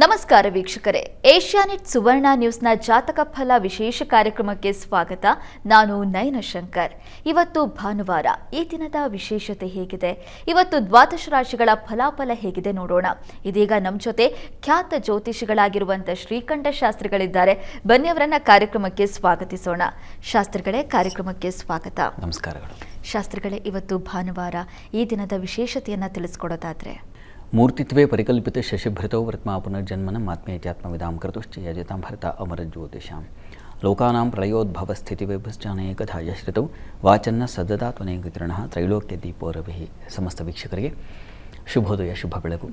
ನಮಸ್ಕಾರ ವೀಕ್ಷಕರೇ, ಏಷ್ಯಾನೆಟ್ ಸುವರ್ಣ ನ್ಯೂಸ್ನ ಜಾತಕ ಫಲ ವಿಶೇಷ ಕಾರ್ಯಕ್ರಮಕ್ಕೆ ಸ್ವಾಗತ. ನಾನು ನಯನ ಶಂಕರ್. ಇವತ್ತು ಭಾನುವಾರ. ಈ ದಿನದ ವಿಶೇಷತೆ ಹೇಗಿದೆ, ಇವತ್ತು ದ್ವಾದಶ ರಾಶಿಗಳ ಫಲಾಫಲ ಹೇಗಿದೆ ನೋಡೋಣ. ಇದೀಗ ನಮ್ಮ ಜೊತೆ ಖ್ಯಾತ ಜ್ಯೋತಿಷಿಗಳಾಗಿರುವಂತಹ ಶ್ರೀಕಂಠ ಶಾಸ್ತ್ರಿಗಳಿದ್ದಾರೆ. ಬನ್ನಿ ಅವರನ್ನ ಕಾರ್ಯಕ್ರಮಕ್ಕೆ ಸ್ವಾಗತಿಸೋಣ. ಶಾಸ್ತ್ರಿಗಳೇ, ಕಾರ್ಯಕ್ರಮಕ್ಕೆ ಸ್ವಾಗತ. ನಮಸ್ಕಾರಗಳು. ಶಾಸ್ತ್ರಿಗಳೇ, ಇವತ್ತು ಭಾನುವಾರ, ಈ ದಿನದ ವಿಶೇಷತೆಯನ್ನ ತಿಳಿಸ್ಕೊಡೋದಾದ್ರೆ. ಮೂರ್ತಿತ್ವೇ ಪರಿಕಲ್ಪಿತ ಶಶಿಭೃತೌ ವೃತ್ಮಾ ಪುನರ್ಜನ್ಮನ ಆತ್ಮೀಯತ್ಯಾತ್ಮವಿದಾಂ ಕೃತುಶ್ಚ ಯಜತಾಂ ಭರತ ಅಮರಜ್ಯೋತಿಷಾಂ ಲೋಕಾನಾಂ ಪ್ರಳಯೋದ್ಭವ ಸ್ಥಿತಿವಿಭಶ್ಚಾನೇಕಥಾ ಯಶ್ರಿತೌ ವಾಚನ್ನ ಸದದಾ ತ್ವನೇಕೃತೃಣಃ ತ್ರೈಲೋಕ್ಯ ದೀಪೋರಭಿಃ. ಸಮಸ್ತ ವೀಕ್ಷಕರಿಗೆ ಶುಭೋದಯ, ಶುಭ ಬೆಳಗು.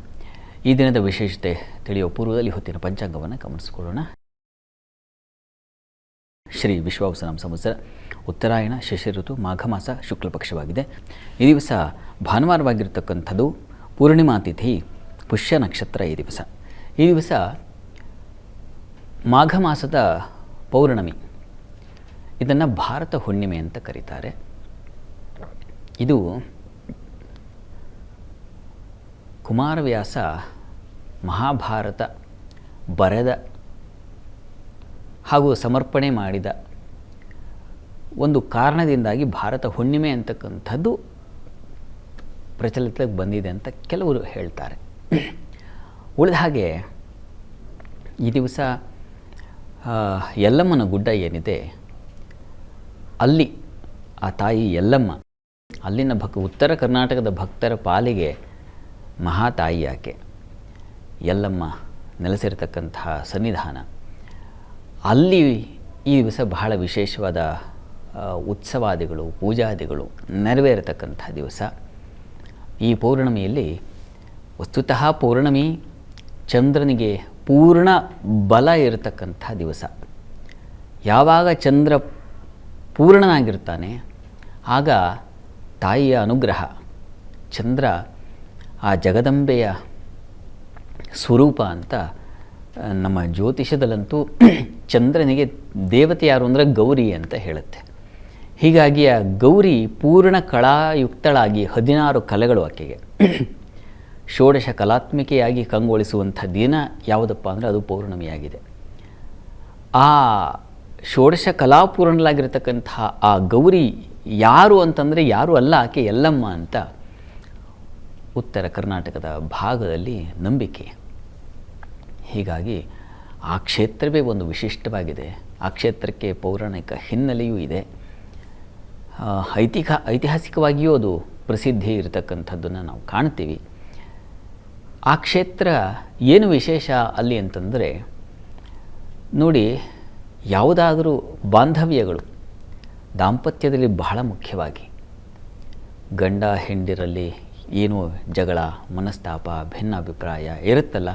ಈ ದಿನದ ವಿಶೇಷತೆ ತಿಳಿಯುವ ಪೂರ್ವದಲ್ಲಿ ಹೊತ್ತಿನ ಪಂಚಾಂಗವನ್ನು ಗಮನಿಸಿಕೊಳ್ಳೋಣ. ಶ್ರೀ ವಿಶ್ವಾವಸನಾಮ ಸಂವತ್ಸರ ಉತ್ತರಾಯಣ ಶಶಿ ಋತು ಮಾಘ ಮಾಸ ಶುಕ್ಲ ಪಕ್ಷವಾಗಿದೆ. ಈ ದಿವಸ ಭಾನುವಾರವಾಗಿರ್ತಕ್ಕಂಥದ್ದು. ಪೂರ್ಣಿಮಾ ತಿಥಿ, ಪುಷ್ಯ ನಕ್ಷತ್ರ. ಈ ದಿವಸ ಮಾಘ ಮಾಸದ ಪೌರ್ಣಮಿ. ಇದನ್ನು ಭಾರತ ಹುಣ್ಣಿಮೆ ಅಂತ ಕರೀತಾರೆ. ಇದು ಕುಮಾರವ್ಯಾಸ ಮಹಾಭಾರತ ಬರೆದ ಹಾಗೂ ಸಮರ್ಪಣೆ ಮಾಡಿದ ಒಂದು ಕಾರಣದಿಂದಾಗಿ ಭಾರತ ಹುಣ್ಣಿಮೆ ಅಂತಕ್ಕಂಥದ್ದು ಪ್ರಚಲಿತಕ್ಕೆ ಬಂದಿದೆ ಅಂತ ಕೆಲವರು ಹೇಳ್ತಾರೆ. ಉಳಿದ ಹಾಗೆ ಈ ದಿವಸ ಯಲ್ಲಮ್ಮನ ಗುಡ್ಡ ಏನಿದೆ, ಅಲ್ಲಿ ಆ ತಾಯಿ ಯಲ್ಲಮ್ಮ, ಅಲ್ಲಿನ ಉತ್ತರ ಕರ್ನಾಟಕದ ಭಕ್ತರ ಪಾಲಿಗೆ ಮಹಾತಾಯಿ ಆಕೆ. ಯಲ್ಲಮ್ಮ ನೆಲೆಸಿರತಕ್ಕಂತಹ ಸನ್ನಿಧಾನ. ಅಲ್ಲಿ ಈ ದಿವಸ ಬಹಳ ವಿಶೇಷವಾದ ಉತ್ಸವಾದಿಗಳು, ಪೂಜಾದಿಗಳು ನೆರವೇರತಕ್ಕಂಥ ದಿವಸ. ಈ ಪೌರ್ಣಮಿಯಲ್ಲಿ ವಸ್ತುತಃ ಪೌರ್ಣಮಿ ಚಂದ್ರನಿಗೆ ಪೂರ್ಣ ಬಲ ಇರತಕ್ಕಂಥ ದಿವಸ. ಯಾವಾಗ ಚಂದ್ರ ಪೂರ್ಣನಾಗಿರ್ತಾನೆ ಆಗ ತಾಯಿಯ ಅನುಗ್ರಹ. ಚಂದ್ರ ಆ ಜಗದಂಬೆಯ ಸ್ವರೂಪ ಅಂತ ನಮ್ಮ ಜ್ಯೋತಿಷದಲ್ಲಂತೂ ಚಂದ್ರನಿಗೆ ದೇವತೆ ಯಾರು ಅಂದರೆ ಗೌರಿ ಅಂತ ಹೇಳುತ್ತೆ. ಹೀಗಾಗಿ ಆ ಗೌರಿ ಪೂರ್ಣ ಕಳಾಯುಕ್ತಳಾಗಿ 16 ಕಲೆಗಳು ಆಕೆಗೆ ಷೋಡಶ ಕಲಾತ್ಮಿಕೆಯಾಗಿ ಕಂಗೊಳಿಸುವಂಥ ದಿನ ಯಾವುದಪ್ಪ ಅಂದರೆ ಅದು ಪೌರ್ಣಮಿಯಾಗಿದೆ. ಆ ಷೋಡಶ ಕಲಾಪೂರ್ಣಲಾಗಿರ್ತಕ್ಕಂಥ ಆ ಗೌರಿ ಯಾರು ಅಂತಂದರೆ ಯಾರು ಅಲ್ಲ, ಆಕೆ ಯಲ್ಲಮ್ಮ ಅಂತ ಉತ್ತರ ಕರ್ನಾಟಕದ ಭಾಗದಲ್ಲಿ ನಂಬಿಕೆ. ಹೀಗಾಗಿ ಆ ಕ್ಷೇತ್ರವೇ ಒಂದು ವಿಶಿಷ್ಟವಾಗಿದೆ. ಆ ಕ್ಷೇತ್ರಕ್ಕೆ ಪೌರಾಣಿಕ ಹಿನ್ನೆಲೆಯೂ ಇದೆ. ಐತಿಹಾಸಿಕವಾಗಿಯೂ ಅದು ಪ್ರಸಿದ್ಧಿ ಇರತಕ್ಕಂಥದ್ದನ್ನು ನಾವು ಕಾಣ್ತೀವಿ. ಆ ಕ್ಷೇತ್ರ ಏನು ವಿಶೇಷ ಅಲ್ಲಿ ಅಂತಂದರೆ, ನೋಡಿ, ಯಾವುದಾದರೂ ಬಾಂಧವ್ಯಗಳು ದಾಂಪತ್ಯದಲ್ಲಿ ಬಹಳ ಮುಖ್ಯವಾಗಿ ಗಂಡ ಹೆಂಡಿರಲ್ಲಿ ಏನೋ ಜಗಳ, ಮನಸ್ತಾಪ, ಭಿನ್ನಾಭಿಪ್ರಾಯ ಇರುತ್ತಲ್ಲ.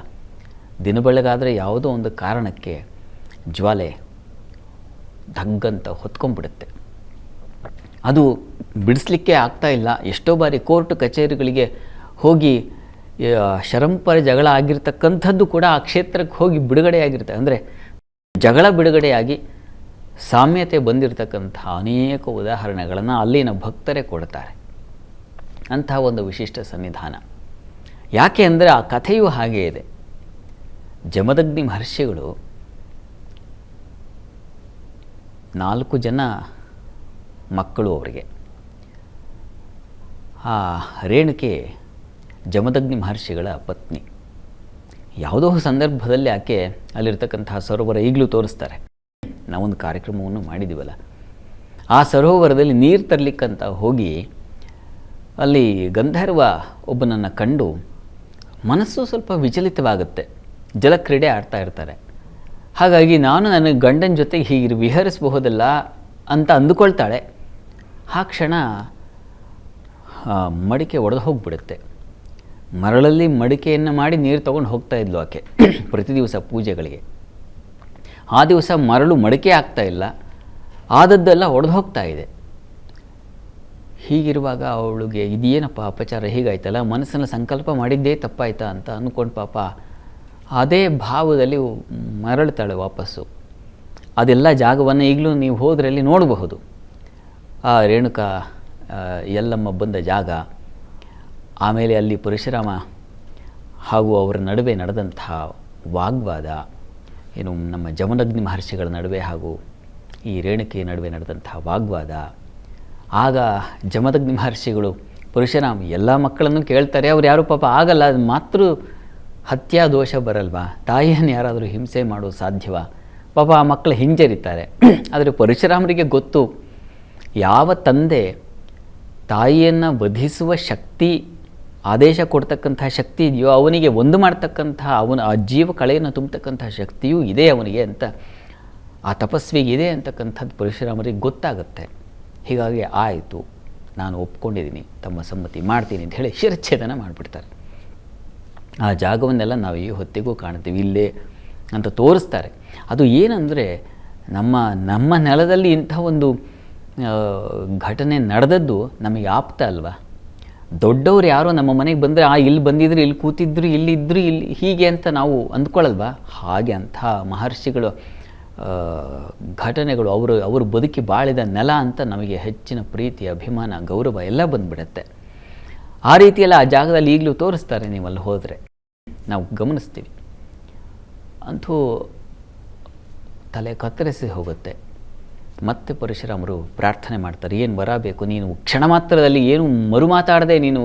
ದಿನ ಬೆಳಗಾದರೆ ಯಾವುದೋ ಒಂದು ಕಾರಣಕ್ಕೆ ಜ್ವಾಲೆ ಧಗ್ಗಂತ ಹೊತ್ಕೊಂಡ್ಬಿಡುತ್ತೆ. ಅದು ಬಿಡಿಸ್ಲಿಕ್ಕೆ ಆಗ್ತಾ ಇಲ್ಲ. ಎಷ್ಟೋ ಬಾರಿ ಕೋರ್ಟ್ ಕಚೇರಿಗಳಿಗೆ ಹೋಗಿ ಶರಂಪರ ಜಗಳ ಆಗಿರ್ತಕ್ಕಂಥದ್ದು ಕೂಡ ಆ ಕ್ಷೇತ್ರಕ್ಕೆ ಹೋಗಿ ಬಿಡುಗಡೆಯಾಗಿರುತ್ತೆ. ಅಂದರೆ ಜಗಳ ಬಿಡುಗಡೆಯಾಗಿ ಸಾಮ್ಯತೆ ಬಂದಿರತಕ್ಕಂಥ ಅನೇಕ ಉದಾಹರಣೆಗಳನ್ನು ಅಲ್ಲಿನ ಭಕ್ತರೇ ಕೊಡ್ತಾರೆ. ಅಂತಹ ಒಂದು ವಿಶಿಷ್ಟ ಸನ್ನಿಧಾನ. ಯಾಕೆ ಅಂದರೆ ಆ ಕಥೆಯೂ ಹಾಗೇ ಇದೆ. ಜಮದಗ್ನಿ ಮಹರ್ಷಿಗಳು 4 ಜನ ಮಕ್ಕಳು ಅವರಿಗೆ. ಆ ರೇಣುಕೆ ಜಮದಗ್ನಿ ಮಹರ್ಷಿಗಳ ಪತ್ನಿ. ಯಾವುದೋ ಸಂದರ್ಭದಲ್ಲಿ ಆಕೆ ಅಲ್ಲಿರ್ತಕ್ಕಂತಹ ಸರೋವರ ಈಗಲೂ ತೋರಿಸ್ತಾರೆ. ನಾವೊಂದು ಕಾರ್ಯಕ್ರಮವನ್ನು ಮಾಡಿದ್ದೀವಲ್ಲ, ಆ ಸರೋವರದಲ್ಲಿ ನೀರು ತರಲಿಕ್ಕಂತ ಹೋಗಿ ಅಲ್ಲಿ ಗಂಧರ್ವ ಒಬ್ಬನನ್ನು ಕಂಡು ಮನಸ್ಸು ಸ್ವಲ್ಪ ವಿಚಲಿತವಾಗುತ್ತೆ. ಜಲಕ್ರೀಡೆ ಆಡ್ತಾ ಇರ್ತಾರೆ. ಹಾಗಾಗಿ ನಾನು ನನ್ನ ಗಂಡನ ಜೊತೆಗೆ ಹೀಗೆ ವಿಹರಿಸಬಹುದಲ್ಲ ಅಂತ ಅಂದುಕೊಳ್ತಾಳೆ. ಆ ಕ್ಷಣ ಮಡಿಕೆ ಒಡೆದು ಹೋಗಿಬಿಡುತ್ತೆ. ಮರಳಲ್ಲಿ ಮಡಿಕೆಯನ್ನು ಮಾಡಿ ನೀರು ತೊಗೊಂಡು ಹೋಗ್ತಾ ಇದ್ಲು ಆಕೆ ಪ್ರತಿ ದಿವಸ ಪೂಜೆಗಳಿಗೆ. ಆ ದಿವಸ ಮರಳು ಮಡಿಕೆ ಆಗ್ತಾ ಇಲ್ಲ, ಆದದ್ದೆಲ್ಲ ಒಡೆದು ಹೋಗ್ತಾ ಇದೆ. ಹೀಗಿರುವಾಗ ಅವಳಿಗೆ ಇದೇನಪ್ಪ ಅಪಚಾರ ಹೀಗಾಯ್ತಲ್ಲ, ಮನಸ್ಸನ್ನು ಸಂಕಲ್ಪ ಮಾಡಿದ್ದೇ ತಪ್ಪಾಯ್ತಾ ಅಂತ ಅಂದ್ಕೊಂಡು ಪಾಪ ಅದೇ ಭಾವದಲ್ಲಿ ಮರಳ್ತಾಳೆ ವಾಪಸ್ಸು. ಅದೆಲ್ಲ ಜಾಗವನ್ನು ಈಗಲೂ ನೀವು ಹೋದ್ರಲ್ಲಿ ನೋಡಬಹುದು. ಆ ರೇಣುಕಾ ಯಲ್ಲಮ್ಮ ಬಂದ ಜಾಗ, ಆಮೇಲೆ ಅಲ್ಲಿ ಪರಶುರಾಮ ಹಾಗೂ ಅವರ ನಡುವೆ ನಡೆದಂತಹ ವಾಗ್ವಾದ, ಏನು ನಮ್ಮ ಜಮದಗ್ನಿ ಮಹರ್ಷಿಗಳ ನಡುವೆ ಹಾಗೂ ಈ ರೇಣುಕೆಯ ನಡುವೆ ನಡೆದಂತಹ ವಾಗ್ವಾದ. ಆಗ ಜಮದಗ್ನಿ ಮಹರ್ಷಿಗಳು ಪರಶುರಾಮ ಎಲ್ಲ ಮಕ್ಕಳನ್ನು ಕೇಳ್ತಾರೆ, ಅವ್ರು ಯಾರು ಪಾಪ ಆಗಲ್ಲ, ಅದು ಮಾತೃ ಹತ್ಯಾ ದೋಷ ಬರಲ್ವಾ, ತಾಯಿಯನ್ನು ಯಾರಾದರೂ ಹಿಂಸೆ ಮಾಡೋದು ಸಾಧ್ಯವಾ, ಪಾಪ ಆ ಮಕ್ಕಳು ಹಿಂಜರಿತಾರೆ. ಆದರೆ ಪರಶುರಾಮರಿಗೆ ಗೊತ್ತು, ಯಾವ ತಂದೆ ತಾಯಿಯನ್ನು ವಧಿಸುವ ಶಕ್ತಿ, ಆದೇಶ ಕೊಡ್ತಕ್ಕಂಥ ಶಕ್ತಿ ಇದೆಯೋ ಅವನಿಗೆ ಒಂದು ಮಾಡ್ತಕ್ಕಂಥ ಆ ಜೀವ ಕಳೆಯನ್ನು ತುಂಬತಕ್ಕಂಥ ಶಕ್ತಿಯೂ ಇದೆ ಅವನಿಗೆ ಅಂತ, ಆ ತಪಸ್ವಿಗೆ ಇದೆ ಅಂತಕ್ಕಂಥದ್ದು ಪರಶುರಾಮರಿಗೆ ಗೊತ್ತಾಗುತ್ತೆ. ಹೀಗಾಗಿ ಆಯಿತು, ನಾನು ಒಪ್ಕೊಂಡಿದ್ದೀನಿ, ತಮ್ಮ ಸಮ್ಮತಿ ಮಾಡ್ತೀನಿ ಅಂತ ಹೇಳಿ ಶಿರಚ್ಛೇದನ ಮಾಡಿಬಿಡ್ತಾರೆ. ಆ ಜಾಗವನ್ನೆಲ್ಲ ನಾವು ಈ ಹೊತ್ತಿಗೂ ಕಾಣ್ತೀವಿ, ಇಲ್ಲೇ ಅಂತ ತೋರಿಸ್ತಾರೆ. ಅದು ಏನಂದರೆ ನಮ್ಮ ನೆಲದಲ್ಲಿ ಇಂಥ ಒಂದು ಘಟನೆ ನಡೆದದ್ದು ನಮಗೆ ಆಪ್ತ ಅಲ್ವಾ. ದೊಡ್ಡವರು ಯಾರೋ ನಮ್ಮ ಮನೆಗೆ ಬಂದರೆ ಇಲ್ಲಿ ಬಂದಿದ್ರು, ಇಲ್ಲಿ ಕೂತಿದ್ರು, ಇಲ್ಲಿದ್ದರು, ಇಲ್ಲಿ ಹೀಗೆ ಅಂತ ನಾವು ಅಂದ್ಕೊಳ್ಳಲ್ವಾ. ಹಾಗೆ ಅಂಥ ಮಹರ್ಷಿಗಳು ಘಟನೆಗಳು ಅವರು ಬದುಕಿ ಬಾಳಿದ ನೆಲ ಅಂತ ನಮಗೆ ಹೆಚ್ಚಿನ ಪ್ರೀತಿ, ಅಭಿಮಾನ, ಗೌರವ ಎಲ್ಲ ಬಂದುಬಿಡುತ್ತೆ. ಆ ರೀತಿಯೆಲ್ಲ ಆ ಜಾಗದಲ್ಲಿ ಈಗಲೂ ತೋರಿಸ್ತಾರೆ. ನೀವು ಅಲ್ಲಿ ಹೋದರೆ ನಾವು ಗಮನಿಸ್ತೀವಿ. ಅಂತೂ ತಲೆ ಕತ್ತರಿಸಿ ಹೋಗುತ್ತೆ. ಮತ್ತೆ ಪರಶುರಾಮರು ಪ್ರಾರ್ಥನೆ ಮಾಡ್ತಾರೆ, ಏನು ವರ ಬೇಕು, ನೀನು ಕ್ಷಣ ಮಾತ್ರದಲ್ಲಿ ಏನು ಮರು ಮಾತಾಡದೆ ನೀನು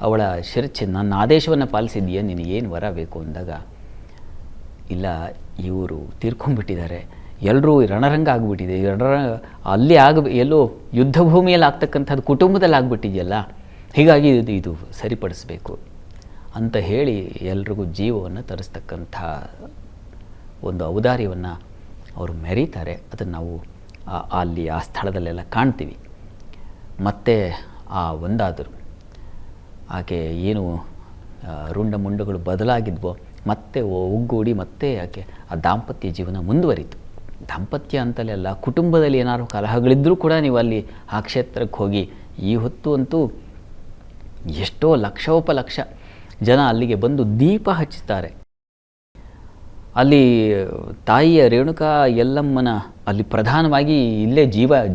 ಅವಳ ಶಿರಚ್ಛೇದ ನನ್ನ ಆದೇಶವನ್ನು ಪಾಲಿಸಿದ್ದೀಯ, ನೀನು ಏನು ವರ ಬೇಕು ಅಂದಾಗ, ಇಲ್ಲ ಇವರು ತೀರ್ಕೊಂಡ್ಬಿಟ್ಟಿದ್ದಾರೆ, ಎಲ್ಲರೂ ರಣರಂಗ ಆಗಿಬಿಟ್ಟಿದೆ, ಅಲ್ಲಿ ಎಲ್ಲೋ ಯುದ್ಧ ಭೂಮಿಯಲ್ಲಿ ಆಗ್ತಕ್ಕಂಥದ್ದು ಕುಟುಂಬದಲ್ಲಿ ಆಗಿಬಿಟ್ಟಿದೆಯಲ್ಲ, ಹೀಗಾಗಿ ಇದು ಸರಿಪಡಿಸಬೇಕು ಅಂತ ಹೇಳಿ ಎಲ್ರಿಗೂ ಜೀವವನ್ನು ತರಿಸ್ತಕ್ಕಂಥ ಒಂದು ಔದಾರ್ಯವನ್ನು ಅವರು ಮೆರೀತಾರೆ. ಅದನ್ನು ನಾವು ಅಲ್ಲಿ ಆ ಸ್ಥಳದಲ್ಲೆಲ್ಲ ಕಾಣ್ತೀವಿ. ಮತ್ತೆ ಒಂದಾದರು ಆಕೆ ಏನು ರುಂಡ ಮುಂಡಗಳು ಬದಲಾಗಿದ್ವೋ ಮತ್ತೆ ಒಗ್ಗೂಡಿ ಮತ್ತೆ ಆಕೆ ಆ ದಾಂಪತ್ಯ ಜೀವನ ಮುಂದುವರಿತು. ದಾಂಪತ್ಯ ಅಂತಲೇ ಅಲ್ಲ, ಕುಟುಂಬದಲ್ಲಿ ಏನಾದ್ರು ಕಲಹಗಳಿದ್ದರೂ ಕೂಡ ನೀವು ಅಲ್ಲಿ ಆ ಕ್ಷೇತ್ರಕ್ಕೆ ಹೋಗಿ ಈ ಹೊತ್ತು ಅಂತೂ ಎಷ್ಟೋ ಲಕ್ಷೋಪಲಕ್ಷ ಜನ ಅಲ್ಲಿಗೆ ಬಂದು ದೀಪ ಹಚ್ಚುತ್ತಾರೆ. ಅಲ್ಲಿ ತಾಯಿಯ ರೇಣುಕಾ ಎಲ್ಲಮ್ಮನ ಅಲ್ಲಿ ಪ್ರಧಾನವಾಗಿ ಇಲ್ಲೇ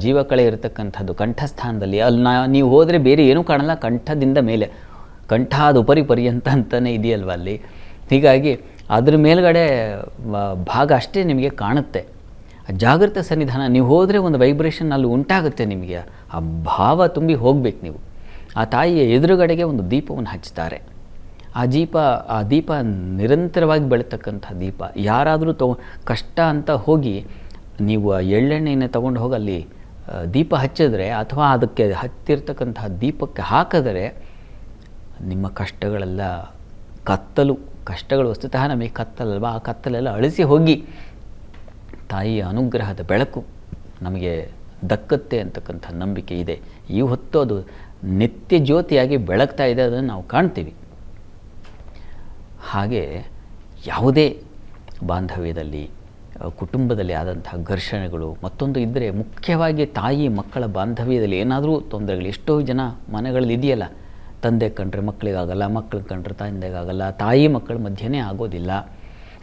ಜೀವಕಳೆ ಇರತಕ್ಕಂಥದ್ದು ಕಂಠಸ್ಥಾನದಲ್ಲಿ. ಅಲ್ಲಿ ನೀವು ಹೋದರೆ ಬೇರೆ ಏನೂ ಕಾಣಲ್ಲ, ಕಂಠದಿಂದ ಮೇಲೆ, ಕಂಠಾದುಪರಿ ಪರ್ಯಂತ ಅಂತಲೇ ಇದೆಯಲ್ವ ಅಲ್ಲಿ. ಹೀಗಾಗಿ ಅದ್ರ ಮೇಲ್ಗಡೆ ಭಾಗ ಅಷ್ಟೇ ನಿಮಗೆ ಕಾಣುತ್ತೆ. ಜಾಗೃತ ಸನ್ನಿಧಾನ ನೀವು ಹೋದರೆ ಒಂದು ವೈಬ್ರೇಷನ್ ಅಲ್ಲಿ ಉಂಟಾಗುತ್ತೆ, ನಿಮಗೆ ಆ ಭಾವ ತುಂಬಿ ಹೋಗ್ಬೇಕು ನೀವು. ಆ ತಾಯಿಯ ಎದುರುಗಡೆಗೆ ಒಂದು ದೀಪವನ್ನು ಹಚ್ತಾರೆ. ಆ ದೀಪ ನಿರಂತರವಾಗಿ ಬೆಳೀತಕ್ಕಂಥ ದೀಪ. ಯಾರಾದರೂ ಕಷ್ಟ ಅಂತ ಹೋಗಿ ನೀವು ಎಳ್ಳೆಣ್ಣೆಯನ್ನು ತೊಗೊಂಡು ಹೋಗಿ ಅಲ್ಲಿ ದೀಪ ಹಚ್ಚಿದ್ರೆ ಅಥವಾ ಅದಕ್ಕೆ ಹತ್ತಿರ್ತಕ್ಕಂಥ ದೀಪಕ್ಕೆ ಹಾಕಿದರೆ ನಿಮ್ಮ ಕಷ್ಟಗಳೆಲ್ಲ ಕಷ್ಟಗಳು ವಸ್ತುತಃ ನಮಗೆ ಕತ್ತಲಲ್ವ, ಆ ಕತ್ತಲೆಲ್ಲ ಅಳಿಸಿ ಹೋಗಿ ತಾಯಿಯ ಅನುಗ್ರಹದ ಬೆಳಕು ನಮಗೆ ದಕ್ಕತ್ತೆ ಅಂತಕ್ಕಂಥ ನಂಬಿಕೆ ಇದೆ. ಈ ಹೊತ್ತು ಅದು ನಿತ್ಯ ಜ್ಯೋತಿಯಾಗಿ ಬೆಳಗ್ತಾ ಇದೆ, ಅದನ್ನು ನಾವು ಕಾಣ್ತೀವಿ. ಹಾಗೆ ಯಾವುದೇ ಬಾಂಧವ್ಯದಲ್ಲಿ, ಕುಟುಂಬದಲ್ಲಿ ಆದಂಥ ಘರ್ಷಣೆಗಳು ಮತ್ತೊಂದು ಇದ್ದರೆ, ಮುಖ್ಯವಾಗಿ ತಾಯಿ ಮಕ್ಕಳ ಬಾಂಧವ್ಯದಲ್ಲಿ ಏನಾದರೂ ತೊಂದರೆಗಳು ಎಷ್ಟೋ ಜನ ಮನೆಗಳಲ್ಲಿ ಇದೆಯಲ್ಲ. ತಂದೆ ಕಂಡ್ರೆ ಮಕ್ಕಳಿಗಾಗಲ್ಲ, ಮಕ್ಕಳು ಕಂಡ್ರೆ ತಂದೆಗಾಗಲ್ಲ, ತಾಯಿ ಮಕ್ಕಳ ಮಧ್ಯೆನೇ ಆಗೋದಿಲ್ಲ.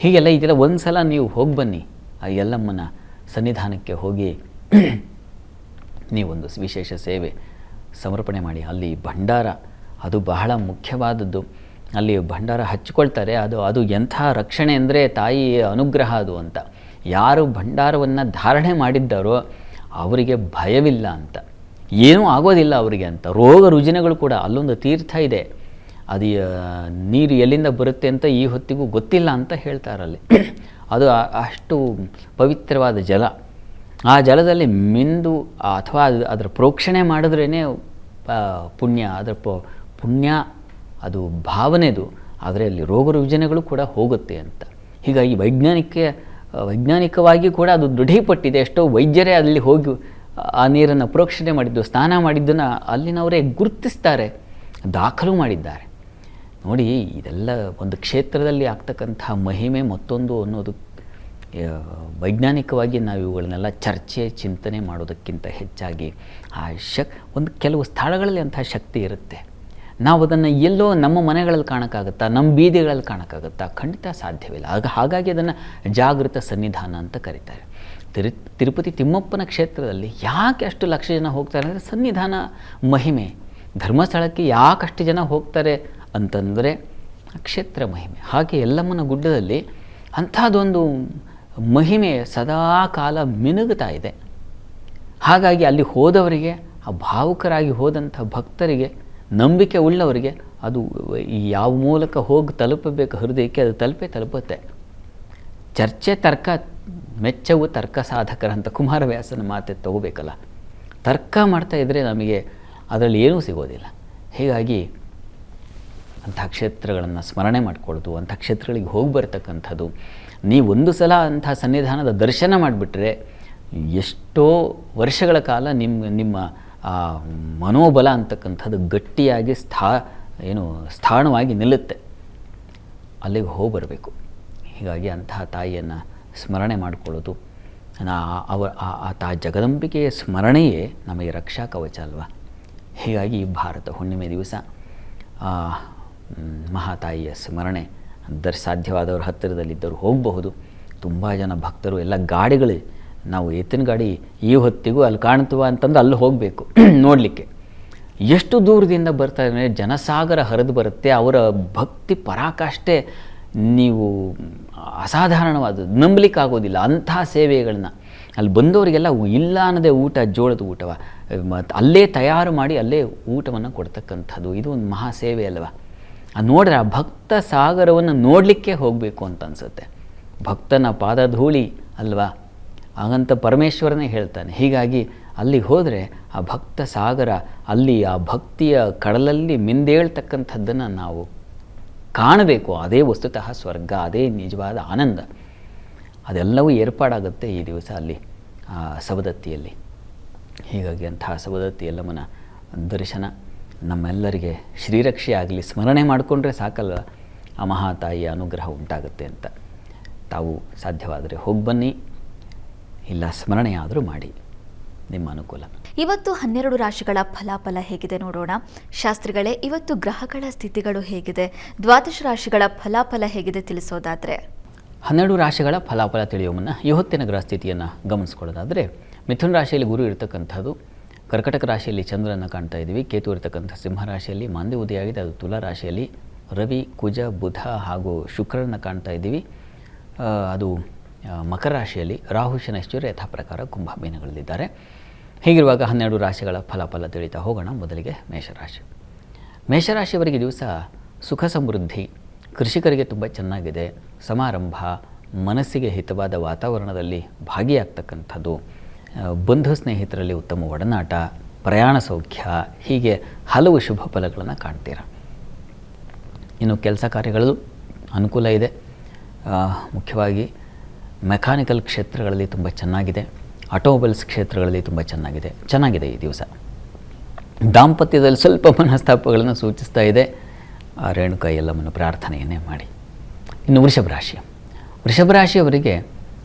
ಹೀಗೆಲ್ಲ ಇದೆಲ್ಲ ಒಂದು ಸಲ ನೀವು ಹೋಗಿ ಬನ್ನಿ, ಆ ಎಲ್ಲಮ್ಮನ ಸನ್ನಿಧಾನಕ್ಕೆ ಹೋಗಿ ನೀವೊಂದು ವಿಶೇಷ ಸೇವೆ ಸಮರ್ಪಣೆ ಮಾಡಿ. ಅಲ್ಲಿ ಭಂಡಾರ ಅದು ಬಹಳ ಮುಖ್ಯವಾದದ್ದು. ಅಲ್ಲಿ ಭಂಡಾರ ಹಚ್ಕೊಳ್ತಾರೆ. ಅದು ಎಂಥ ರಕ್ಷಣೆ ಅಂದರೆ ತಾಯಿಯ ಅನುಗ್ರಹ ಅದು ಅಂತ. ಯಾರು ಭಂಡಾರವನ್ನು ಧಾರಣೆ ಮಾಡಿದ್ದಾರೋ ಅವರಿಗೆ ಭಯವಿಲ್ಲ ಅಂತ, ಏನೂ ಆಗೋದಿಲ್ಲ ಅವರಿಗೆ ಅಂತ. ರೋಗ ರುಜಿನಗಳು ಕೂಡ, ಅಲ್ಲೊಂದು ತೀರ್ಥ ಇದೆ, ಅದು ನೀರು ಎಲ್ಲಿಂದ ಬರುತ್ತೆ ಅಂತ ಈ ಹೊತ್ತಿಗೂ ಗೊತ್ತಿಲ್ಲ ಅಂತ ಹೇಳ್ತಾರಲ್ಲಿ. ಅದು ಅಷ್ಟು ಪವಿತ್ರವಾದ ಜಲ. ಆ ಜಲದಲ್ಲಿ ಮಿಂದು ಅಥವಾ ಅದರ ಪ್ರೋಕ್ಷಣೆ ಮಾಡಿದ್ರೇ ಪುಣ್ಯ, ಅದರ ಪುಣ್ಯ ಅದು ಭಾವನೆದು. ಆದರೆ ಅಲ್ಲಿ ರೋಗ ರುಜಿನಗಳು ಕೂಡ ಹೋಗುತ್ತೆ ಅಂತ. ಹೀಗಾಗಿ ವೈಜ್ಞಾನಿಕವಾಗಿ ಕೂಡ ಅದು ದೃಢೀಪಟ್ಟಿದೆ. ಎಷ್ಟೋ ವೈದ್ಯರೇ ಅಲ್ಲಿ ಹೋಗಿ ಆ ನೀರನ್ನು ಪ್ರೋಕ್ಷಣೆ ಮಾಡಿದ್ದು, ಸ್ನಾನ ಮಾಡಿದ್ದನ್ನು ಅಲ್ಲಿನವರೇ ಗುರುತಿಸ್ತಾರೆ, ದಾಖಲು ಮಾಡಿದ್ದಾರೆ. ನೋಡಿ, ಇದೆಲ್ಲ ಒಂದು ಕ್ಷೇತ್ರದಲ್ಲಿ ಆಗ್ತಕ್ಕಂಥ ಮಹಿಮೆ ಮತ್ತೊಂದು ಅನ್ನೋದು ವೈಜ್ಞಾನಿಕವಾಗಿ ನಾವು ಇವುಗಳನ್ನೆಲ್ಲ ಚರ್ಚೆ ಚಿಂತನೆ ಮಾಡೋದಕ್ಕಿಂತ ಹೆಚ್ಚಾಗಿ ಒಂದು ಕೆಲವು ಸ್ಥಳಗಳಲ್ಲಿ ಅಂಥ ಶಕ್ತಿ ಇರುತ್ತೆ. ನಾವು ಅದನ್ನು ಎಲ್ಲೋ ನಮ್ಮ ಮನೆಗಳಲ್ಲಿ ಕಾಣೋಕ್ಕಾಗುತ್ತಾ, ನಮ್ಮ ಬೀದಿಗಳಲ್ಲಿ ಕಾಣೋಕ್ಕಾಗುತ್ತಾ? ಖಂಡಿತ ಸಾಧ್ಯವಿಲ್ಲ. ಹಾಗಾಗಿ ಅದನ್ನು ಜಾಗೃತ ಸನ್ನಿಧಾನ ಅಂತ ಕರೀತಾರೆ. ತಿರುಪತಿ ತಿಮ್ಮಪ್ಪನ ಕ್ಷೇತ್ರದಲ್ಲಿ ಯಾಕೆ ಅಷ್ಟು ಲಕ್ಷ ಜನ ಹೋಗ್ತಾರೆ ಅಂದರೆ ಸನ್ನಿಧಾನ ಮಹಿಮೆ. ಧರ್ಮಸ್ಥಳಕ್ಕೆ ಯಾಕಷ್ಟು ಜನ ಹೋಗ್ತಾರೆ ಅಂತಂದರೆ ಕ್ಷೇತ್ರ ಮಹಿಮೆ. ಹಾಗೆ ಯಲ್ಲಮ್ಮನ ಗುಡ್ಡದಲ್ಲಿ ಅಂಥದ್ದೊಂದು ಮಹಿಮೆ ಸದಾ ಕಾಲ ಮಿನುಗುತ್ತಾ ಇದೆ. ಹಾಗಾಗಿ ಅಲ್ಲಿ ಹೋದವರಿಗೆ, ಆ ಭಾವುಕರಾಗಿ ಹೋದಂಥ ಭಕ್ತರಿಗೆ, ನಂಬಿಕೆ ಉಳ್ಳವರಿಗೆ ಅದು ಯಾವ ಮೂಲಕ ಹೋಗಿ ತಲುಪಬೇಕು ಹೃದಯಕ್ಕೆ, ಅದು ತಲುಪುತ್ತೆ. ಚರ್ಚೆ ತರ್ಕ ಮೆಚ್ಚವು ತರ್ಕ ಸಾಧಕರ ಅಂತ ಕುಮಾರವ್ಯಾಸನ ಮಾತೆ ತಗೋಬೇಕಲ್ಲ. ತರ್ಕ ಮಾಡ್ತಾ ಇದ್ದರೆ ನಮಗೆ ಅದರಲ್ಲಿ ಏನೂ ಸಿಗೋದಿಲ್ಲ. ಹೀಗಾಗಿ ಅಂಥ ಕ್ಷೇತ್ರಗಳನ್ನು ಸ್ಮರಣೆ ಮಾಡಿಕೊಳ್ಳೋದು, ಅಂಥ ಕ್ಷೇತ್ರಗಳಿಗೆ ಹೋಗಿ ಬರ್ತಕ್ಕಂಥದ್ದು. ನೀವು ಒಂದು ಸಲ ಅಂಥ ಸನ್ನಿಧಾನದ ದರ್ಶನ ಮಾಡಿಬಿಟ್ರೆ ಎಷ್ಟೋ ವರ್ಷಗಳ ಕಾಲ ನಿಮ್ಮ ಮನೋಬಲ ಅಂತಕ್ಕಂಥದ್ದು ಗಟ್ಟಿಯಾಗಿ ಸ್ಥಾಣವಾಗಿ ನಿಲ್ಲುತ್ತೆ. ಅಲ್ಲಿಗೆ ಹೋಗಿ ಬರಬೇಕು. ಹೀಗಾಗಿ ಅಂತಹ ತಾಯಿಯನ್ನು ಸ್ಮರಣೆ ಮಾಡಿಕೊಳ್ಳೋದು, ಆ ಜಗದಂಬಿಕೆಯ ಸ್ಮರಣೆಯೇ ನಮಗೆ ರಕ್ಷಾ ಕವಚ ಅಲ್ವಾ. ಹೀಗಾಗಿ ಭಾರತ ಹುಣ್ಣಿಮೆ ದಿವಸ ಮಹಾತಾಯಿಯ ಸ್ಮರಣೆ ಸಾಧ್ಯವಾದವರು ಹತ್ತಿರದಲ್ಲಿದ್ದರು ಹೋಗಬಹುದು. ತುಂಬ ಜನ ಭಕ್ತರು ಎಲ್ಲ ಗಾಡಿಗಳು, ನಾವು ಎತ್ತಿನ ಗಾಡಿ ಈ ಹೊತ್ತಿಗೂ ಅಲ್ಲಿ ಕಾಣ್ತವ ಅಂತಂದು ಅಲ್ಲಿ ಹೋಗಬೇಕು ನೋಡಲಿಕ್ಕೆ. ಎಷ್ಟು ದೂರದಿಂದ ಬರ್ತಾರೆ, ಜನಸಾಗರ ಹರಿದು ಬರುತ್ತೆ. ಅವರ ಭಕ್ತಿ ಪರಾಕಾಷ್ಠೆ ನೀವು ಅಸಾಧಾರಣವಾದದ್ದು, ನಂಬಲಿಕ್ಕಾಗೋದಿಲ್ಲ. ಅಂತಹ ಸೇವೆಗಳನ್ನ ಅಲ್ಲಿ ಬಂದವರಿಗೆಲ್ಲ ಇಲ್ಲ ಅನ್ನೋದೇ ಊಟ, ಜೋಳದ ಊಟವ ಮತ್ತು ಅಲ್ಲೇ ತಯಾರು ಮಾಡಿ ಅಲ್ಲೇ ಊಟವನ್ನು ಕೊಡ್ತಕ್ಕಂಥದ್ದು. ಇದು ಒಂದು ಮಹಾ ಸೇವೆ ಅಲ್ವಾ. ನೋಡಿದ್ರೆ ಆ ಭಕ್ತ ಸಾಗರವನ್ನು ನೋಡಲಿಕ್ಕೆ ಹೋಗಬೇಕು ಅಂತ ಅನಿಸುತ್ತೆ. ಭಕ್ತನ ಪಾದಧೂಳಿ ಅಲ್ವಾ, ಹಾಗಂತ ಪರಮೇಶ್ವರನೇ ಹೇಳ್ತಾನೆ. ಹೀಗಾಗಿ ಅಲ್ಲಿಗೆ ಹೋದರೆ ಆ ಭಕ್ತ ಸಾಗರ, ಅಲ್ಲಿ ಆ ಭಕ್ತಿಯ ಕಡಲಲ್ಲಿ ಮಿಂದೇಳ್ತಕ್ಕಂಥದ್ದನ್ನು ನಾವು ಕಾಣಬೇಕು. ಅದೇ ವಸ್ತುತಃ ಸ್ವರ್ಗ, ಅದೇ ನಿಜವಾದ ಆನಂದ. ಅದೆಲ್ಲವೂ ಏರ್ಪಾಡಾಗುತ್ತೆ ಈ ದಿವಸ ಅಲ್ಲಿ ಸವದತ್ತಿಯಲ್ಲಿ. ಹೀಗಾಗಿ ಅಂತಹ ಸವದತ್ತಿ ಯಲ್ಲಮ್ಮನ ದರ್ಶನ ನಮ್ಮೆಲ್ಲರಿಗೆ ಶ್ರೀರಕ್ಷೆ ಆಗಲಿ. ಸ್ಮರಣೆ ಮಾಡಿಕೊಂಡ್ರೆ ಸಾಕಲ್ಲ, ಆ ಮಹಾತಾಯಿಯ ಅನುಗ್ರಹ ಉಂಟಾಗುತ್ತೆ ಅಂತ. ತಾವು ಸಾಧ್ಯವಾದರೆ ಹೋಗಿ ಬನ್ನಿ, ಇಲ್ಲ ಸ್ಮರಣೆಯಾದರೂ ಮಾಡಿ, ನಿಮ್ಮ ಅನುಕೂಲ. ಇವತ್ತು 12 ರಾಶಿಗಳ ಫಲಾಫಲ ಹೇಗಿದೆ ನೋಡೋಣ. ಶಾಸ್ತ್ರಿಗಳೇ, ಇವತ್ತು ಗ್ರಹಗಳ ಸ್ಥಿತಿಗಳು ಹೇಗಿದೆ, ದ್ವಾದಶ ರಾಶಿಗಳ ಫಲಾಫಲ ಹೇಗಿದೆ ತಿಳಿಸೋದಾದರೆ? 12 ರಾಶಿಗಳ ಫಲಾಫಲ ತಿಳಿಯೋ ಮುನ್ನ ಈ ಹೊತ್ತಿನ ಗ್ರಹ ಸ್ಥಿತಿಯನ್ನು ಗಮನಿಸ್ಕೊಳ್ಳೋದಾದರೆ, ಮಿಥುನ ರಾಶಿಯಲ್ಲಿ ಗುರು ಇರತಕ್ಕಂಥದ್ದು, ಕರ್ಕಟಕ ರಾಶಿಯಲ್ಲಿ ಚಂದ್ರನ ಕಾಣ್ತಾ ಇದ್ದೀವಿ, ಕೇತು ಇರತಕ್ಕಂಥ ಸಿಂಹ ರಾಶಿಯಲ್ಲಿ ಮಾಂದ್ಯ ಉದಯ ಆಗಿದೆ, ಅದು ತುಲಾ ರಾಶಿಯಲ್ಲಿ ರವಿ, ಕುಜ, ಬುಧ ಹಾಗೂ ಶುಕ್ರನ ಕಾಣ್ತಾ ಇದ್ದೀವಿ. ಅದು ಮಕರ ರಾಶಿಯಲ್ಲಿ ರಾಹು, ಶನೈಶ್ಚರ್ಯ ಯಥಾ ಪ್ರಕಾರ ಕುಂಭ ಮೀನಗಳಲ್ಲಿದ್ದಾರೆ. ಹೀಗಿರುವಾಗ 12 ರಾಶಿಗಳ ಫಲಾಫಲ ತಿಳಿತಾ ಹೋಗೋಣ. ಮೊದಲಿಗೆ ಮೇಷರಾಶಿ. ಮೇಷರಾಶಿಯವರಿಗೆ ದಿವಸ ಸುಖ ಸಮೃದ್ಧಿ, ಕೃಷಿಕರಿಗೆ ತುಂಬ ಚೆನ್ನಾಗಿದೆ. ಸಮಾರಂಭ, ಮನಸ್ಸಿಗೆ ಹಿತವಾದ ವಾತಾವರಣದಲ್ಲಿ ಭಾಗಿಯಾಗ್ತಕ್ಕಂಥದ್ದು, ಬಂಧು ಸ್ನೇಹಿತರಲ್ಲಿ ಉತ್ತಮ ಒಡನಾಟ, ಪ್ರಯಾಣ ಸೌಖ್ಯ, ಹೀಗೆ ಹಲವು ಶುಭ ಫಲಗಳನ್ನು ಕಾಣ್ತೀರ. ಇನ್ನು ಕೆಲಸ ಕಾರ್ಯಗಳು ಅನುಕೂಲ ಇದೆ. ಮುಖ್ಯವಾಗಿ ಮೆಕ್ಯಾನಿಕಲ್ ಕ್ಷೇತ್ರಗಳಲ್ಲಿ ತುಂಬ ಚೆನ್ನಾಗಿದೆ. ಆಟೋಮೊಬೈಲ್ಸ್ ಕ್ಷೇತ್ರಗಳಲ್ಲಿ ತುಂಬ ಚೆನ್ನಾಗಿದೆ ಈ ದಿವಸ. ದಾಂಪತ್ಯದಲ್ಲಿ ಸ್ವಲ್ಪ ಮನಸ್ತಾಪಗಳನ್ನು ಸೂಚಿಸ್ತಾ ಇದೆ. ರೇಣುಕಾ ಯಲ್ಲಮ್ಮನ ಪ್ರಾರ್ಥನೆಯನ್ನೇ ಮಾಡಿ. ಇನ್ನು ವೃಷಭ ರಾಶಿಯವರಿಗೆ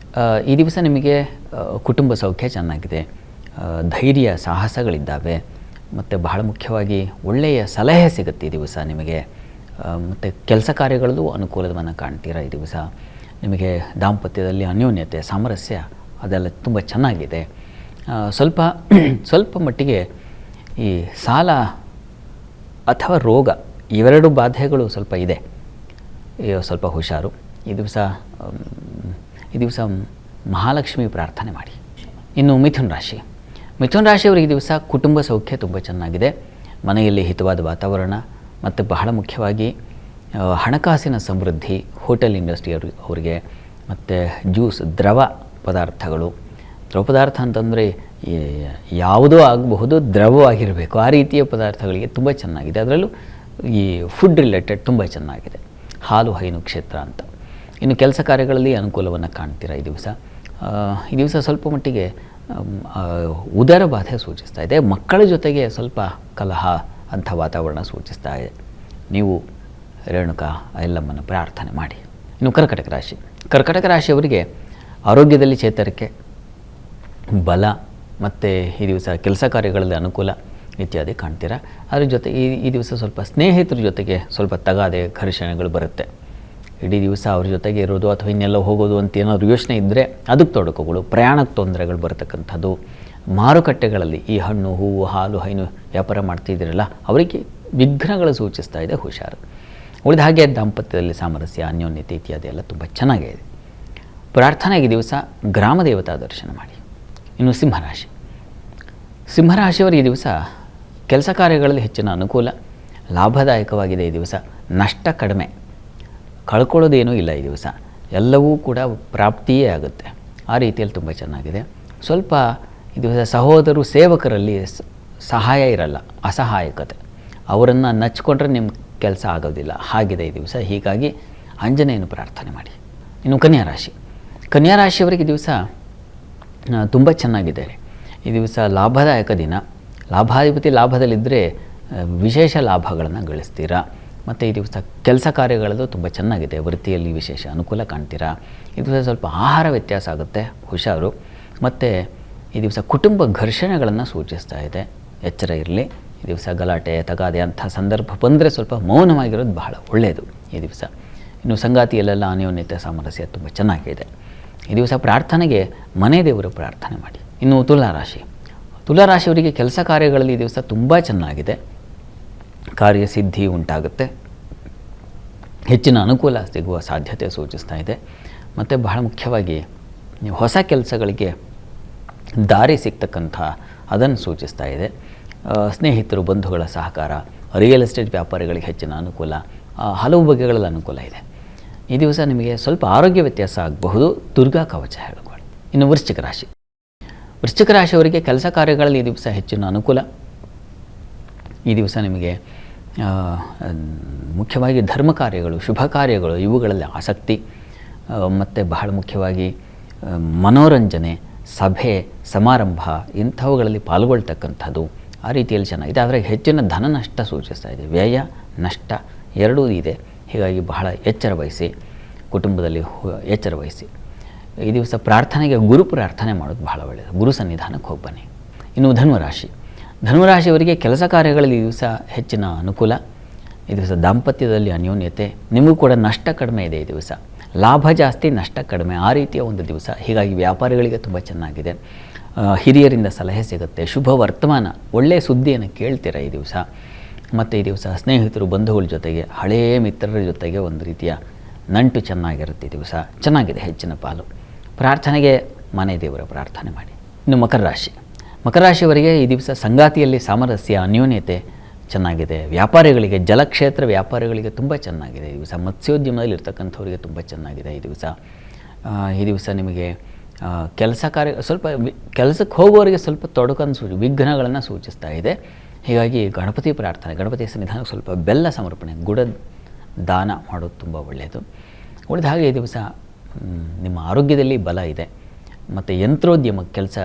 ಈ ದಿವಸ ನಿಮಗೆ ಕುಟುಂಬ ಸೌಖ್ಯ ಚೆನ್ನಾಗಿದೆ, ಧೈರ್ಯ ಸಾಹಸಗಳಿದ್ದಾವೆ, ಮತ್ತು ಬಹಳ ಮುಖ್ಯವಾಗಿ ಒಳ್ಳೆಯ ಸಲಹೆ ಸಿಗುತ್ತೆ ಈ ದಿವಸ ನಿಮಗೆ. ಮತ್ತು ಕೆಲಸ ಕಾರ್ಯಗಳಲ್ಲೂ ಅನುಕೂಲವನ್ನು ಕಾಣ್ತೀರ ಈ ದಿವಸ. ನಿಮಗೆ ದಾಂಪತ್ಯದಲ್ಲಿ ಅನ್ಯೋನ್ಯತೆ, ಸಾಮರಸ್ಯ ಅದೆಲ್ಲ ತುಂಬ ಚೆನ್ನಾಗಿದೆ. ಸ್ವಲ್ಪ ಮಟ್ಟಿಗೆ ಈ ಸಾಲ ಅಥವಾ ರೋಗ ಇವೆರಡು ಬಾಧೆಗಳು ಸ್ವಲ್ಪ ಇದೆ, ಸ್ವಲ್ಪ ಹುಷಾರು. ಈ ದಿವಸ ಮಹಾಲಕ್ಷ್ಮಿ ಪ್ರಾರ್ಥನೆ ಮಾಡಿ. ಇನ್ನು ಮಿಥುನ ರಾಶಿಯವರಿಗೆ ಈ ದಿವಸ ಕುಟುಂಬ ಸೌಖ್ಯ ತುಂಬ ಚೆನ್ನಾಗಿದೆ. ಮನೆಯಲ್ಲಿ ಹಿತವಾದ ವಾತಾವರಣ ಮತ್ತು ಬಹಳ ಮುಖ್ಯವಾಗಿ ಹಣಕಾಸಿನ ಸಮೃದ್ಧಿ, ಹೋಟೆಲ್ ಇಂಡಸ್ಟ್ರಿ ಅವರಿಗೆ, ಮತ್ತು ಜ್ಯೂಸ್, ದ್ರವ ಪದಾರ್ಥ ಅಂತಂದರೆ ಯಾವುದೋ ಆಗಬಹುದು, ದ್ರವವಾಗಿರಬೇಕು, ಆ ರೀತಿಯ ಪದಾರ್ಥಗಳಿಗೆ ತುಂಬ ಚೆನ್ನಾಗಿದೆ. ಅದರಲ್ಲೂ ಈ ಫುಡ್ ರಿಲೇಟೆಡ್ ತುಂಬ ಚೆನ್ನಾಗಿದೆ. ಹಾಲು ಹೈನು ಕ್ಷೇತ್ರ ಅಂತ. ಇನ್ನು ಕೆಲಸ ಕಾರ್ಯಗಳಲ್ಲಿ ಅನುಕೂಲವನ್ನು ಕಾಣ್ತೀರಾ ಈ ದಿವಸ. ಸ್ವಲ್ಪ ಮಟ್ಟಿಗೆ ಉದರ ಬಾಧೆ ಸೂಚಿಸ್ತಾ ಇದೆ. ಮಕ್ಕಳ ಜೊತೆಗೆ ಸ್ವಲ್ಪ ಕಲಹ ಅಂಥ ವಾತಾವರಣ ಸೂಚಿಸ್ತಾ ಇದೆ. ನೀವು ರೇಣುಕಾ ಯಲ್ಲಮ್ಮನ ಪ್ರಾರ್ಥನೆ ಮಾಡಿ. ಇನ್ನು ಕರ್ಕಟಕ ರಾಶಿಯವರಿಗೆ ಆರೋಗ್ಯದಲ್ಲಿ ಚೇತರಿಕೆ, ಬಲ, ಮತ್ತು ಈ ದಿವಸ ಕೆಲಸ ಕಾರ್ಯಗಳಲ್ಲಿ ಅನುಕೂಲ ಇತ್ಯಾದಿ ಕಾಣ್ತೀರಾ. ಅದ್ರ ಜೊತೆ ಈ ದಿವಸ ಸ್ವಲ್ಪ ಸ್ನೇಹಿತರ ಜೊತೆಗೆ ಸ್ವಲ್ಪ ತಗಾದೆ, ಘರ್ಷಣೆಗಳು ಬರುತ್ತೆ. ಇಡೀ ದಿವಸ ಅವ್ರ ಜೊತೆಗೆ ಇರೋದು ಅಥವಾ ಇನ್ನೆಲ್ಲ ಹೋಗೋದು ಅಂತ ಏನಾದರೂ ಯೋಚನೆ ಇದ್ದರೆ ಅದಕ್ಕೆ ತೊಡಕುಗಳು, ಪ್ರಯಾಣಕ್ಕೆ ತೊಂದರೆಗಳು ಬರತಕ್ಕಂಥದ್ದು. ಮಾರುಕಟ್ಟೆಗಳಲ್ಲಿ ಈ ಹಣ್ಣು, ಹೂವು, ಹಾಲು, ಹೈನು ವ್ಯಾಪಾರ ಮಾಡ್ತಿದ್ದೀರಲ್ಲ ಅವರಿಗೆ ವಿಘ್ನಗಳು ಸೂಚಿಸ್ತಾ ಇದೆ, ಹುಷಾರು. ಉಳಿದ ಹಾಗೆ ದಾಂಪತ್ಯದಲ್ಲಿ ಸಾಮರಸ್ಯ, ಅನ್ಯೋನ್ಯತೆ ಇತ್ಯಾದಿ ಎಲ್ಲ ತುಂಬ ಚೆನ್ನಾಗಿದೆ. ಪ್ರಾರ್ಥನೆಗೆ ದಿವಸ ಗ್ರಾಮ ದೇವತಾ ದರ್ಶನ ಮಾಡಿ. ಇನ್ನು ಸಿಂಹರಾಶಿ. ಸಿಂಹರಾಶಿಯವರಿಗೆ ಈ ದಿವಸ ಕೆಲಸ ಕಾರ್ಯಗಳಲ್ಲಿ ಹೆಚ್ಚಿನ ಅನುಕೂಲ, ಲಾಭದಾಯಕವಾಗಿದೆ. ಈ ದಿವಸ ನಷ್ಟ ಕಡಿಮೆ, ಕಳ್ಕೊಳ್ಳೋದೇನೂ ಇಲ್ಲ. ಈ ದಿವಸ ಎಲ್ಲವೂ ಕೂಡ ಪ್ರಾಪ್ತಿಯೇ ಆಗುತ್ತೆ. ಆ ರೀತಿಯಲ್ಲಿ ತುಂಬ ಚೆನ್ನಾಗಿದೆ. ಸ್ವಲ್ಪ ಈ ದಿವಸ ಸಹೋದರು ಸೇವಕರಲ್ಲಿ ಸಹಾಯ ಇರಲ್ಲ, ಅಸಹಾಯಕತೆ, ಅವರನ್ನು ನಚ್ಕೊಂಡ್ರೆ ನಿಮ್ಮ ಕೆಲಸ ಆಗೋದಿಲ್ಲ, ಹಾಗಿದೆ ಈ ದಿವಸ. ಹೀಗಾಗಿ ಆಂಜನೇಯನ ಪ್ರಾರ್ಥನೆ ಮಾಡಿ. ಇನ್ನು ಕನ್ಯಾರಾಶಿ. ಕನ್ಯಾರಾಶಿಯವರಿಗೆ ಈ ದಿವಸ ತುಂಬ ಚೆನ್ನಾಗಿದೆ. ಈ ದಿವಸ ಲಾಭದಾಯಕ ದಿನ. ಲಾಭಾಧಿಪತಿ ಲಾಭದಲ್ಲಿದ್ದರೆ ವಿಶೇಷ ಲಾಭಗಳನ್ನು ಗಳಿಸ್ತೀರಾ. ಮತ್ತು ಈ ದಿವಸ ಕೆಲಸ ಕಾರ್ಯಗಳದ್ದು ತುಂಬ ಚೆನ್ನಾಗಿದೆ. ವೃತ್ತಿಯಲ್ಲಿ ವಿಶೇಷ ಅನುಕೂಲ ಕಾಣ್ತೀರಾ. ಈ ದಿವಸ ಸ್ವಲ್ಪ ಆಹಾರ ವ್ಯತ್ಯಾಸ ಆಗುತ್ತೆ, ಹುಷಾರು. ಮತ್ತು ಈ ದಿವಸ ಕುಟುಂಬ ಘರ್ಷಣೆಗಳನ್ನು ಸೂಚಿಸ್ತಾ ಇದೆ, ಎಚ್ಚರ ಇರಲಿ. ಈ ದಿವಸ ಗಲಾಟೆ, ತಗಾದೆ ಅಂಥ ಸಂದರ್ಭ ಬಂದರೆ ಸ್ವಲ್ಪ ಮೌನವಾಗಿರೋದು ಬಹಳ ಒಳ್ಳೆಯದು ಈ ದಿವಸ. ಇನ್ನು ಸಂಗಾತಿಯಲ್ಲೆಲ್ಲ ಅನ್ಯೋನ್ಯತೆ, ಸಾಮರಸ್ಯ ತುಂಬ ಚೆನ್ನಾಗಿದೆ. ಈ ದಿವಸ ಪ್ರಾರ್ಥನೆಗೆ ಮನೆ ದೇವರು ಪ್ರಾರ್ಥನೆ ಮಾಡಿ. ಇನ್ನು ತುಲಾರಾಶಿ. ತುಲಾರಾಶಿಯವರಿಗೆ ಕೆಲಸ ಕಾರ್ಯಗಳಲ್ಲಿ ಈ ದಿವಸ ತುಂಬ ಚೆನ್ನಾಗಿದೆ. ಕಾರ್ಯಸಿದ್ಧಿ ಉಂಟಾಗುತ್ತೆ, ಹೆಚ್ಚಿನ ಅನುಕೂಲ ಸಿಗುವ ಸಾಧ್ಯತೆ ಸೂಚಿಸ್ತಾ ಇದೆ. ಮತ್ತು ಬಹಳ ಮುಖ್ಯವಾಗಿ ನೀವು ಹೊಸ ಕೆಲಸಗಳಿಗೆ ದಾರಿ ಸಿಗ್ತಕ್ಕಂಥ ಅದನ್ನು ಸೂಚಿಸ್ತಾ ಇದೆ. ಸ್ನೇಹಿತರು, ಬಂಧುಗಳ ಸಹಕಾರ, ರಿಯಲ್ ಎಸ್ಟೇಟ್ ವ್ಯಾಪಾರಿಗಳಿಗೆ ಹೆಚ್ಚಿನ ಅನುಕೂಲ, ಹಲವು ಬಗೆಗಳಲ್ಲಿ ಅನುಕೂಲ ಇದೆ. ಈ ದಿವಸ ನಿಮಗೆ ಸ್ವಲ್ಪ ಆರೋಗ್ಯ ವ್ಯತ್ಯಾಸ ಆಗಬಹುದು, ದುರ್ಗಾ ಕವಚ ಹೇಳಿಕೊಳ್ಳಿ. ಇನ್ನು ವೃಶ್ಚಿಕ ರಾಶಿ. ವೃಶ್ಚಿಕ ರಾಶಿಯವರಿಗೆ ಕೆಲಸ ಕಾರ್ಯಗಳಲ್ಲಿ ಈ ದಿವಸ ಹೆಚ್ಚಿನ ಅನುಕೂಲ. ಈ ದಿವಸ ನಿಮಗೆ ಮುಖ್ಯವಾಗಿ ಧರ್ಮ ಕಾರ್ಯಗಳು, ಶುಭ ಕಾರ್ಯಗಳು ಇವುಗಳಲ್ಲಿ ಆಸಕ್ತಿ. ಮತ್ತು ಬಹಳ ಮುಖ್ಯವಾಗಿ ಮನೋರಂಜನೆ, ಸಭೆ, ಸಮಾರಂಭ ಇಂಥವುಗಳಲ್ಲಿ ಪಾಲ್ಗೊಳ್ತಕ್ಕಂಥದ್ದು ಆ ರೀತಿಯಲ್ಲಿ ಚೆನ್ನಾಗಿದೆ. ಆದರೆ ಹೆಚ್ಚಿನ ಧನ ನಷ್ಟ ಸೂಚಿಸ್ತಾ ಇದೆ. ವ್ಯಯ, ನಷ್ಟ ಎರಡೂ ಇದೆ. ಹೀಗಾಗಿ ಬಹಳ ಎಚ್ಚರ ವಹಿಸಿ, ಕುಟುಂಬದಲ್ಲಿ ಎಚ್ಚರ ವಹಿಸಿ. ಈ ದಿವಸ ಪ್ರಾರ್ಥನೆಗೆ ಗುರು ಪ್ರಾರ್ಥನೆ ಮಾಡೋದು ಬಹಳ ಒಳ್ಳೆಯದು. ಗುರು ಸನ್ನಿಧಾನಕ್ಕೆ ಹೋಗಿ ಬನ್ನಿ. ಇನ್ನು ಧನುರಾಶಿ. ಧನುರಾಶಿಯವರಿಗೆ ಕೆಲಸ ಕಾರ್ಯಗಳಲ್ಲಿ ಈ ದಿವಸ ಹೆಚ್ಚಿನ ಅನುಕೂಲ. ಈ ದಿವಸ ದಾಂಪತ್ಯದಲ್ಲಿ ಅನ್ಯೋನ್ಯತೆ, ನಿಮಗೂ ಕೂಡ ನಷ್ಟ ಕಡಿಮೆ ಇದೆ. ಈ ದಿವಸ ಲಾಭ ಜಾಸ್ತಿ, ನಷ್ಟ ಕಡಿಮೆ, ಆ ರೀತಿಯ ಒಂದು ದಿವಸ. ಹೀಗಾಗಿ ವ್ಯಾಪಾರಿಗಳಿಗೆ ತುಂಬ ಚೆನ್ನಾಗಿದೆ. ಹಿರಿಯರಿಂದ ಸಲಹೆ ಸಿಗುತ್ತೆ, ಶುಭ ವರ್ತಮಾನ, ಒಳ್ಳೆಯ ಸುದ್ದಿಯನ್ನು ಕೇಳ್ತೀರ ಈ ದಿವಸ. ಮತ್ತು ಈ ದಿವಸ ಸ್ನೇಹಿತರು, ಬಂಧುಗಳ ಜೊತೆಗೆ, ಹಳೆಯ ಮಿತ್ರರ ಜೊತೆಗೆ ಒಂದು ರೀತಿಯ ನಂಟು ಚೆನ್ನಾಗಿರುತ್ತೆ. ಈ ದಿವಸ ಚೆನ್ನಾಗಿದೆ, ಹೆಚ್ಚಿನ ಪಾಲು. ಪ್ರಾರ್ಥನೆಗೆ ಮನೆ ದೇವರ ಪ್ರಾರ್ಥನೆ ಮಾಡಿ. ಇನ್ನು ಮಕರ ರಾಶಿ. ಮಕರ ರಾಶಿಯವರಿಗೆ ಈ ದಿವಸ ಸಂಗಾತಿಯಲ್ಲಿ ಸಾಮರಸ್ಯ, ಅನ್ಯೋನ್ಯತೆ ಚೆನ್ನಾಗಿದೆ. ವ್ಯಾಪಾರಿಗಳಿಗೆ, ಜಲಕ್ಷೇತ್ರ ವ್ಯಾಪಾರಿಗಳಿಗೆ ತುಂಬ ಚೆನ್ನಾಗಿದೆ ಈ ದಿವಸ. ಮತ್ಸ್ಯೋದ್ಯಮದಲ್ಲಿ ಇರ್ತಕ್ಕಂಥವ್ರಿಗೆ ತುಂಬ ಚೆನ್ನಾಗಿದೆ ಈ ದಿವಸ. ಈ ದಿವಸ ನಿಮಗೆ ಕೆಲಸ ಕಾರ್ಯ ಸ್ವಲ್ಪ ಕೆಲಸಕ್ಕೆ ಹೋಗೋರಿಗೆ ಸ್ವಲ್ಪ ತೊಡಕನ್ನು ವಿಘ್ನಗಳನ್ನು ಸೂಚಿಸ್ತಾ ಇದೆ. ಹೀಗಾಗಿ ಗಣಪತಿ ಪ್ರಾರ್ಥನೆ, ಗಣಪತಿ ಸನ್ನಿಧಾನಕ್ಕೆ ಸ್ವಲ್ಪ ಬೆಲ್ಲ ಸಮರ್ಪಣೆ, ಗುಡ ದಾನ ಮಾಡೋದು ತುಂಬ ಒಳ್ಳೆಯದು. ಉಳಿದ ಹಾಗೆ ಈ ದಿವಸ ನಿಮ್ಮ ಆರೋಗ್ಯದಲ್ಲಿ ಬಲ ಇದೆ. ಮತ್ತು ಯಂತ್ರೋದ್ಯಮ ಕೆಲಸ,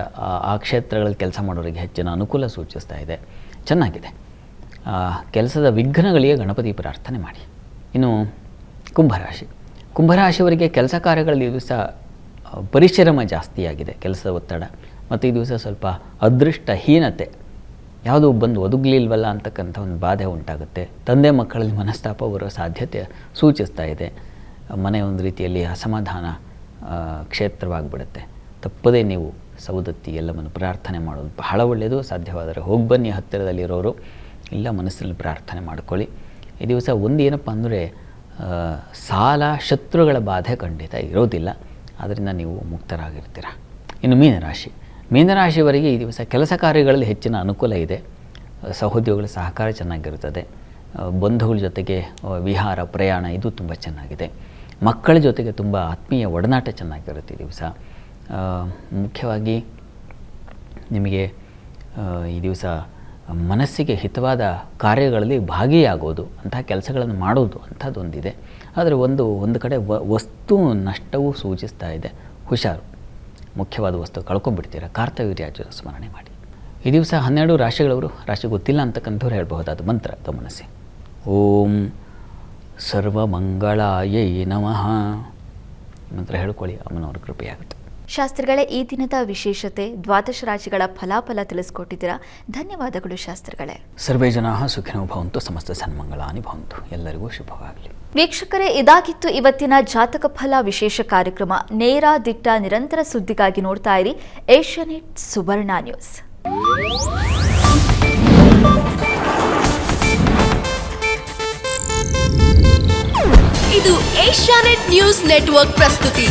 ಆ ಕ್ಷೇತ್ರಗಳಲ್ಲಿ ಕೆಲಸ ಮಾಡೋರಿಗೆ ಹೆಚ್ಚಿನ ಅನುಕೂಲ ಸೂಚಿಸ್ತಾ ಇದೆ, ಚೆನ್ನಾಗಿದೆ. ಕೆಲಸದ ವಿಘ್ನಗಳಿಗೆ ಗಣಪತಿ ಪ್ರಾರ್ಥನೆ ಮಾಡಿ. ಇನ್ನು ಕುಂಭರಾಶಿ. ಕುಂಭರಾಶಿಯವರಿಗೆ ಕೆಲಸ ಕಾರ್ಯಗಳಲ್ಲಿ ಈ ದಿವಸ ಪರಿಶ್ರಮ ಜಾಸ್ತಿಯಾಗಿದೆ, ಕೆಲಸದ ಒತ್ತಡ. ಮತ್ತು ಈ ದಿವಸ ಸ್ವಲ್ಪ ಅದೃಷ್ಟಹೀನತೆ, ಯಾವುದೂ ಬಂದು ಒದಗಲಿಲ್ವಲ್ಲ ಅಂತಕ್ಕಂಥ ಒಂದು ಬಾಧೆ ಉಂಟಾಗುತ್ತೆ. ತಂದೆ ಮಕ್ಕಳಲ್ಲಿ ಮನಸ್ತಾಪ ಬರೋ ಸಾಧ್ಯತೆ ಸೂಚಿಸ್ತಾ ಇದೆ. ಮನೆ ಒಂದು ರೀತಿಯಲ್ಲಿ ಅಸಮಾಧಾನ ಕ್ಷೇತ್ರವಾಗಿಬಿಡುತ್ತೆ. ತಪ್ಪದೇ ನೀವು ಸೌದತ್ತಿ ಎಲ್ಲವನ್ನು ಪ್ರಾರ್ಥನೆ ಮಾಡೋದು ಬಹಳ ಒಳ್ಳೆಯದು. ಸಾಧ್ಯವಾದರೆ ಹೋಗಿ ಬನ್ನಿ ಹತ್ತಿರದಲ್ಲಿರೋರು, ಇಲ್ಲ ಮನಸ್ಸಿನಲ್ಲಿ ಪ್ರಾರ್ಥನೆ ಮಾಡ್ಕೊಳ್ಳಿ. ಈ ದಿವಸ ಒಂದು ಏನಪ್ಪ ಅಂದರೆ ಸಾಲ, ಶತ್ರುಗಳ ಬಾಧೆ ಖಂಡಿತ ಇರೋದಿಲ್ಲ. ಅದರಿಂದ ನೀವು ಮುಕ್ತರಾಗಿರ್ತೀರ. ಇನ್ನು ಮೀನರಾಶಿ. ಮೀನರಾಶಿಯವರಿಗೆ ಈ ದಿವಸ ಕೆಲಸ ಕಾರ್ಯಗಳಲ್ಲಿ ಹೆಚ್ಚಿನ ಅನುಕೂಲ ಇದೆ. ಸಹೋದ್ಯೋಗಿಗಳ ಸಹಕಾರ ಚೆನ್ನಾಗಿರುತ್ತದೆ. ಬಂಧುಗಳ ಜೊತೆಗೆ ವಿಹಾರ, ಪ್ರಯಾಣ ಇದು ತುಂಬ ಚೆನ್ನಾಗಿದೆ. ಮಕ್ಕಳ ಜೊತೆಗೆ ತುಂಬ ಆತ್ಮೀಯ ಒಡನಾಟ ಚೆನ್ನಾಗಿರುತ್ತೆ ಈ ದಿವಸ. ಮುಖ್ಯವಾಗಿ ನಿಮಗೆ ಈ ದಿವಸ ಮನಸ್ಸಿಗೆ ಹಿತವಾದ ಕಾರ್ಯಗಳಲ್ಲಿ ಭಾಗಿಯಾಗೋದು, ಅಂತಹ ಕೆಲಸಗಳನ್ನು ಮಾಡೋದು ಅಂಥದ್ದೊಂದಿದೆ. ಆದರೆ ಒಂದು ಕಡೆ ವಸ್ತು ನಷ್ಟವೂ ಸೂಚಿಸ್ತಾ ಇದೆ, ಹುಷಾರು. ಮುಖ್ಯವಾದ ವಸ್ತು ಕಳ್ಕೊಂಡ್ಬಿಡ್ತೀರ. ಕಾರ್ತವೀರ್ಯಾರ್ಜುನ ಸ್ಮರಣೆ ಮಾಡಿ. ಈ ದಿವಸ 12 ರಾಶಿಗಳವರು, ರಾಶಿ ಗೊತ್ತಿಲ್ಲ ಅಂತಕ್ಕಂಥವ್ರು ಹೇಳ್ಬಹುದಾದ ಮಂತ್ರ ಗಮನಿಸಿ. ಓಂ ಸರ್ವಮಂಗಳಾಯೈ ನಮಃ ಮಂತ್ರ ಹೇಳ್ಕೊಳ್ಳಿ, ಅಮ್ಮನವ್ರ ಕೃಪೆಯಾಗುತ್ತೆ. ಶಾಸ್ತ್ರಿಗಳೇ, ಈ ದಿನದ ವಿಶೇಷತೆ, ದ್ವಾದಶ ರಾಶಿಗಳ ಫಲಾಫಲ ತಿಳಿಸ್ಕೊಟ್ಟಿದ್ದೀರಾ. ಧನ್ಯವಾದಗಳು ಶಾಸ್ತ್ರಿಗಳೇ. ಸರ್ವೇ ಜನಾಃ ಸುಖಿನೋ ಭವಂತು, ಸಮಸ್ತ ಸನ್ಮಂಗಳಾನಿ ಭವಂತು. ಎಲ್ಲರಿಗೂ ಶುಭವಾಗಲಿ. ವೀಕ್ಷಕರೇ, ಇದಾಗಿತ್ತು ಇವತ್ತಿನ ಜಾತಕ ಫಲ ವಿಶೇಷ ಕಾರ್ಯಕ್ರಮ. ನೇರ, ದಿಟ್ಟ, ನಿರಂತರ ಸುದ್ದಿಗಾಗಿ ನೋಡ್ತಾ ಇರಿ ಏಷ್ಯಾನೆಟ್ ಸುವರ್ಣ ನ್ಯೂಸ್. ಇದು ಏಷ್ಯಾನೆಟ್ ನ್ಯೂಸ್ ನೆಟ್ವರ್ಕ್ ಪ್ರಸ್ತುತಿ.